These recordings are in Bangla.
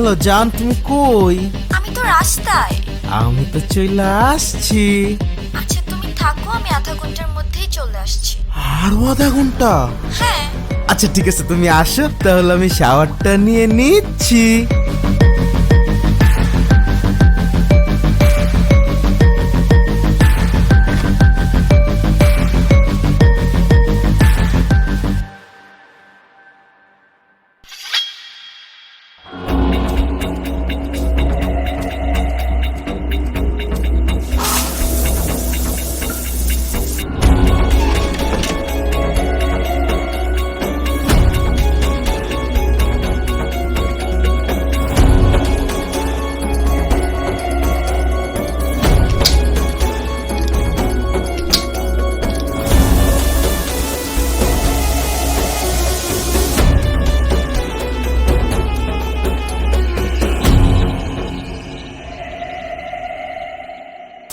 হ্যালো জান, তুমি কই? আমি তো রাস্তায়। আমি তো চলে আসছি। আচ্ছা তুমি থাকো, আমি আধা ঘন্টার মধ্যেই চলে আসছি। আরো আধা ঘন্টা? হ্যাঁ। আচ্ছা ঠিক আছে, তুমি আসো তাহলে আমি শাওয়ারটা নিয়ে নিচ্ছি।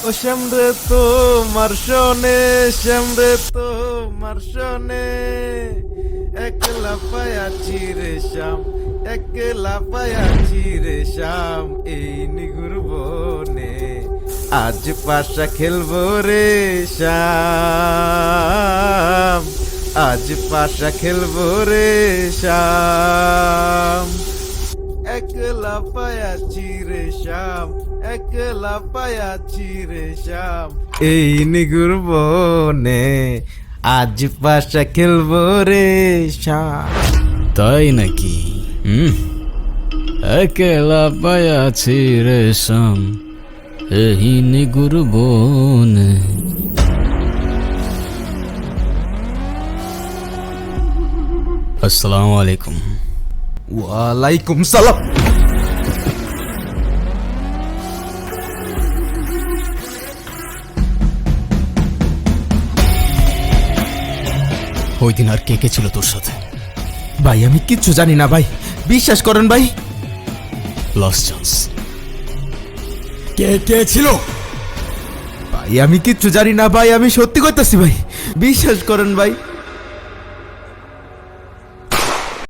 ও শ্যামরে তোমার শোনে, শ্যামরে তোমার শোনে, একলা পায়াছি রে শ্যাম, একলা পায়াছি রে শ্যাম এই নিগুর বনে। আজ পাশা খেলবো রে শ্যাম, আজ পাশা খেলবো রে শ্যাম, একলা পায়াছি রে শ্যাম, একলা পায়াছি রে শ্যাম এই নিগুর বনে। আজ পাশা খেলবো রে শ্যাম। তাই নাকি? একলা পায়াছি রে শ্যাম এই নিগুর বনে। আসসালামু আলাইকুম। ওয়ালাইকুম সালাম। ওই দিন আর কে কে ছিল তোর সাথে? ভাই আমি কিচ্ছু জানি না ভাই, বিশ্বাস করেন ভাই। Last chance. কে কে ছিল? ভাই আমি কিচ্ছু জানি না ভাই, আমি সত্যি করতেছি ভাই, বিশ্বাস করেন ভাই।